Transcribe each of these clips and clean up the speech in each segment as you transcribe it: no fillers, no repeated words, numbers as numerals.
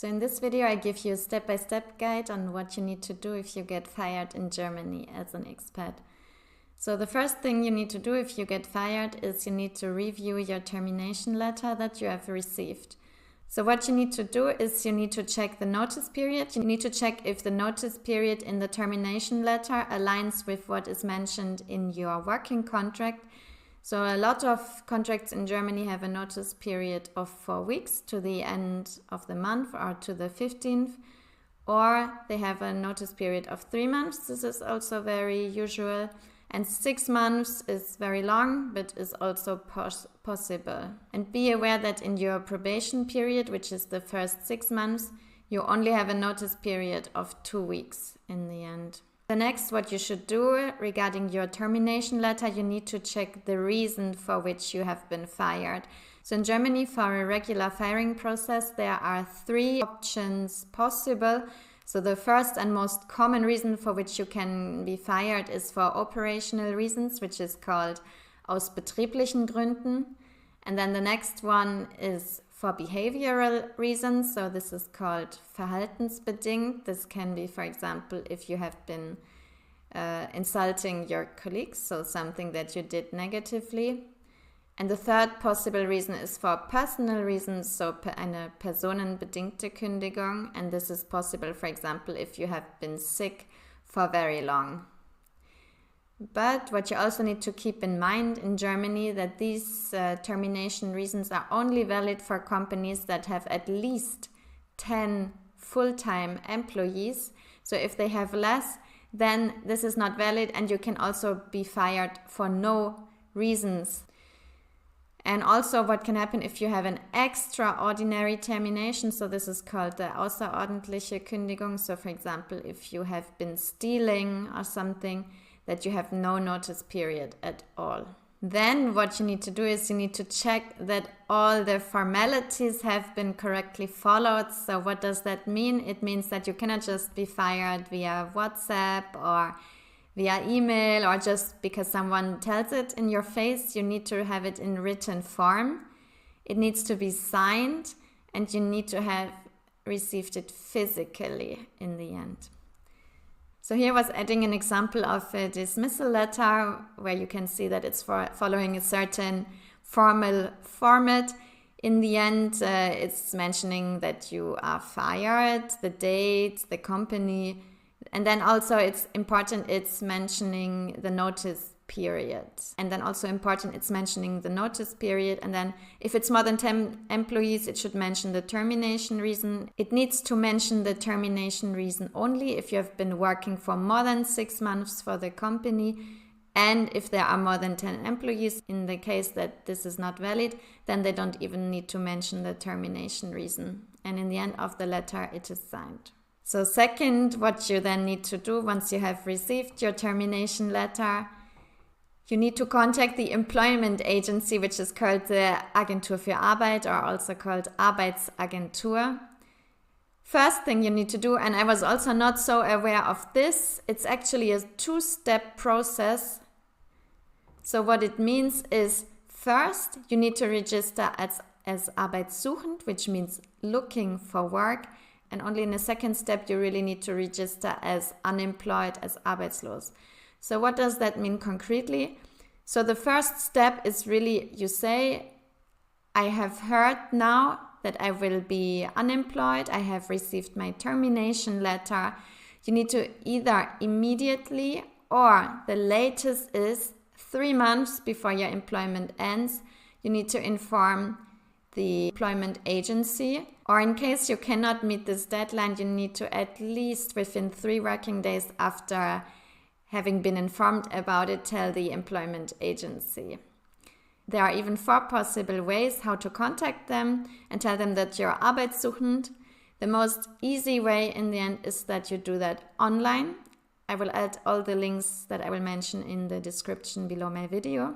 So in this video, I give you a step-by-step guide on what you need to do if you get fired in Germany as an expat. So the first thing you need to do if you get fired is you need to review your termination letter that you have received. So what you need to do is you need to check the notice period. You need to check if the notice period in the termination letter aligns with what is mentioned in your working contract. So a lot of contracts in Germany have a notice period of 4 weeks to the end of the month or to the 15th, or they have a notice period of 3 months. This is also very usual. And 6 months is very long, but is also possible. And be aware that in your probation period, which is the first 6 months, you only have a notice period of 2 weeks in the end. The next, what you should do regarding your termination letter, you need to check the reason for which you have been fired. So in Germany, for a regular firing process, there are 3 options possible. So the first and most common reason for which you can be fired is for operational reasons, which is called aus betrieblichen Gründen. And then the next one is for behavioral reasons. So this is called verhaltensbedingt. This can be, for example, if you have been insulting your colleagues, so something that you did negatively. And the third possible reason is for personal reasons, so eine personenbedingte Kündigung. And this is possible, for example, if you have been sick for very long. But what you also need to keep in mind in Germany that these termination reasons are only valid for companies that have at least 10 full-time employees. So if they have less, then this is not valid, and you can also be fired for no reasons. And also what can happen if you have an extraordinary termination, so this is called the außerordentliche Kündigung. So for example, if you have been stealing or something, that you have no notice period at all. Then what you need to do is you need to check that all the formalities have been correctly followed. So what does that mean? It means that you cannot just be fired via WhatsApp or via email or just because someone tells it in your face. You need to have it in written form. It needs to be signed, and you need to have received it physically in the end. So here I was adding an example of a dismissal letter where you can see that it's following a certain formal format. In the end, it's mentioning that you are fired, the date, the company, and then also it's important, it's mentioning the notice period. And then also important, it's mentioning the notice period. And then if it's more than 10 employees, it should mention the termination reason. It needs to mention the termination reason only if you have been working for more than 6 months for the company. And if there are more than 10 employees, in the case that this is not valid, then they don't even need to mention the termination reason. And in the end of the letter, it is signed. So second, what you then need to do once you have received your termination letter, you need to contact the employment agency, which is called the Agentur für Arbeit, or also called Arbeitsagentur. First thing you need to do, and I was also not so aware of this, it's actually a 2-step process. So what it means is, first you need to register as arbeitssuchend, which means looking for work. And only in the second step, you really need to register as unemployed, as arbeitslos. So what does that mean concretely? So the first step is really, you say, I have heard now that I will be unemployed. I have received my termination letter. You need to either immediately or the latest is 3 months before your employment ends, you need to inform the employment agency, or in case you cannot meet this deadline, you need to at least within 3 working days after having been informed about it, tell the employment agency. There are even 4 possible ways how to contact them and tell them that you're arbeitssuchend. The most easy way in the end is that you do that online. I will add all the links that I will mention in the description below my video.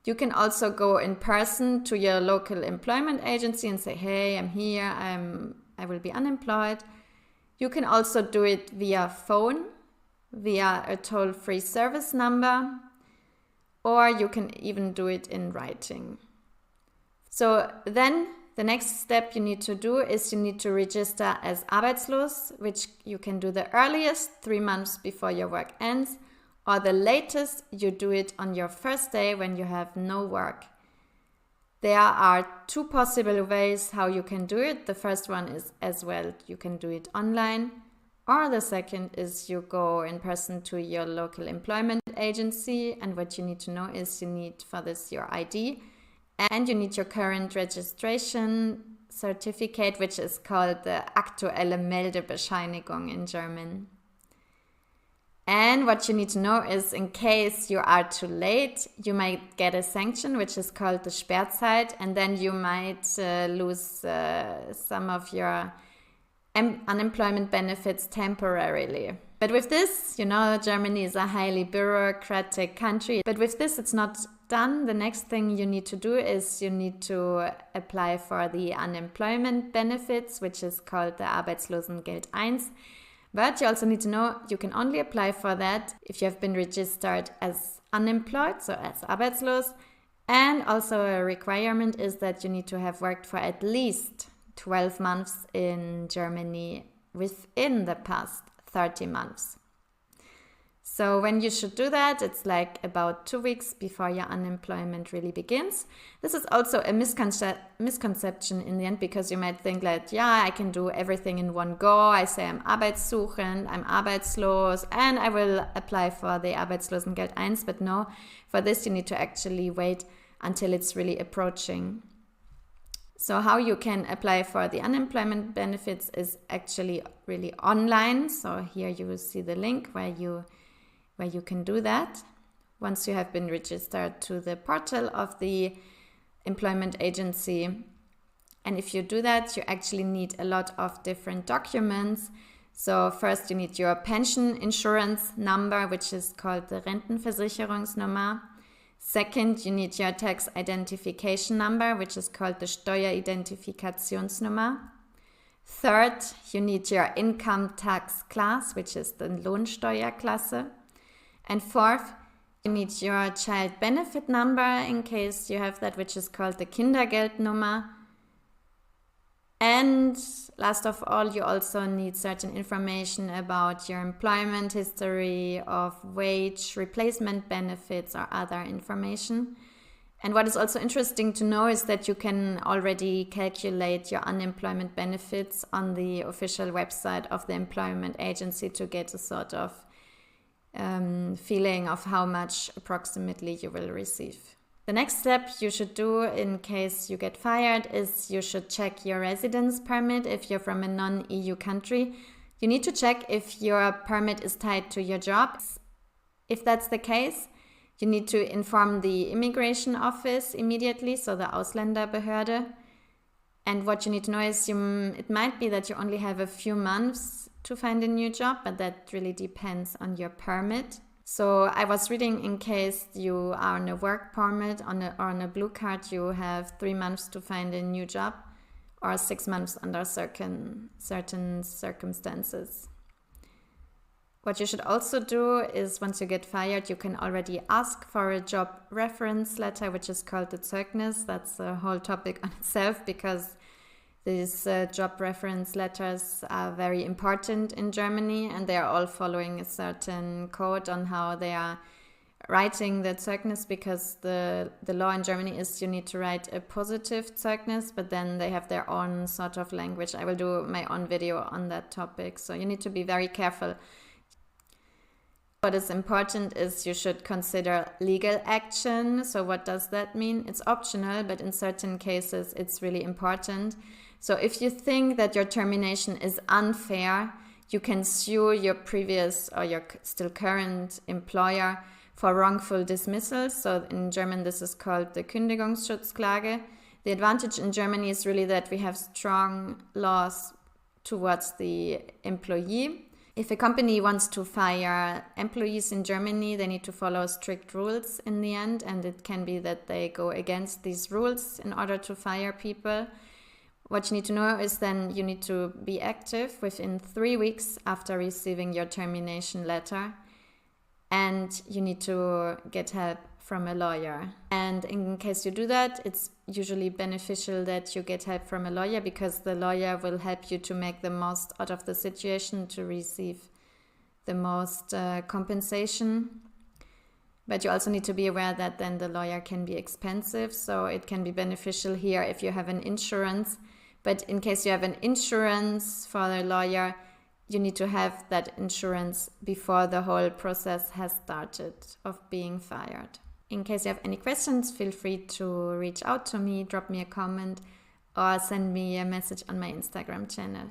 You can also go in person to your local employment agency and say, hey, I'm here, I will be unemployed. You can also do it via phone, via a toll-free service number, or you can even do it in writing. So then the next step you need to do is you need to register as arbeitslos, which you can do the earliest 3 months before your work ends, or the latest you do it on your first day when you have no work. There are 2 possible ways how you can do it. The first one is as well, you can do it online, or the second is you go in person to your local employment agency, and what you need to know is you need for this your ID, and you need your current registration certificate, which is called the aktuelle Meldebescheinigung in German. And what you need to know is in case you are too late, you might get a sanction, which is called the Sperrzeit, and then you might lose some of your unemployment benefits temporarily. But with this, Germany is a highly bureaucratic country. But with this, it's not done. The next thing you need to do is you need to apply for the unemployment benefits, which is called the Arbeitslosengeld I. But you also need to know you can only apply for that if you have been registered as unemployed, so as arbeitslos. And also a requirement is that you need to have worked for at least 12 months in Germany within the past 30 months. So when you should do that, it's like about 2 weeks before your unemployment really begins. This is also a misconception in the end, because you might think like, yeah, I can do everything in one go. I say I'm arbeitssuchend, I'm arbeitslos, and I will apply for the Arbeitslosengeld I. But no, for this you need to actually wait until it's really approaching. So how you can apply for the unemployment benefits is actually really online. So here you will see the link where you can do that once you have been registered to the portal of the employment agency. And if you do that, you actually need a lot of different documents. So first you need your pension insurance number, which is called the Rentenversicherungsnummer. Second, you need your tax identification number, which is called the Steueridentifikationsnummer. Third, you need your income tax class, which is the Lohnsteuerklasse. And fourth, you need your child benefit number in case you have that, which is called the Kindergeldnummer. And last of all, you also need certain information about your employment history, of wage replacement benefits or other information. And what is also interesting to know is that you can already calculate your unemployment benefits on the official website of the employment agency to get a sort of feeling of how much approximately you will receive. The next step you should do in case you get fired is you should check your residence permit if you're from a non-EU country. You need to check if your permit is tied to your job. If that's the case, you need to inform the immigration office immediately, so the Ausländerbehörde. And what you need to know is it might be that you only have a few months to find a new job, but that really depends on your permit. So I was reading in case you are on a work permit or on a blue card, you have 3 months to find a new job, or 6 months under certain circumstances. What you should also do is once you get fired, you can already ask for a job reference letter, which is called the Zeugnis. That's a whole topic on itself, because these job reference letters are very important in Germany, and they are all following a certain code on how they are writing the Zeugnis, because the law in Germany is you need to write a positive Zeugnis, but then they have their own sort of language. I will do my own video on that topic, so you need to be very careful. What is important is you should consider legal action. So what does that mean? It's optional, but in certain cases it's really important. So if you think that your termination is unfair, you can sue your previous or your still current employer for wrongful dismissal. So in German this is called the Kündigungsschutzklage. The advantage in Germany is really that we have strong laws towards the employee. If a company wants to fire employees in Germany, they need to follow strict rules in the end, and it can be that they go against these rules in order to fire people. What you need to know is then you need to be active within 3 weeks after receiving your termination letter, and you need to get help from a lawyer. And in case you do that, it's usually beneficial that you get help from a lawyer, because the lawyer will help you to make the most out of the situation, to receive the most compensation. But you also need to be aware that then the lawyer can be expensive, so it can be beneficial here if you have an insurance. But in case you have an insurance for a lawyer, you need to have that insurance before the whole process has started of being fired. In case you have any questions, feel free to reach out to me, drop me a comment, or send me a message on my Instagram channel.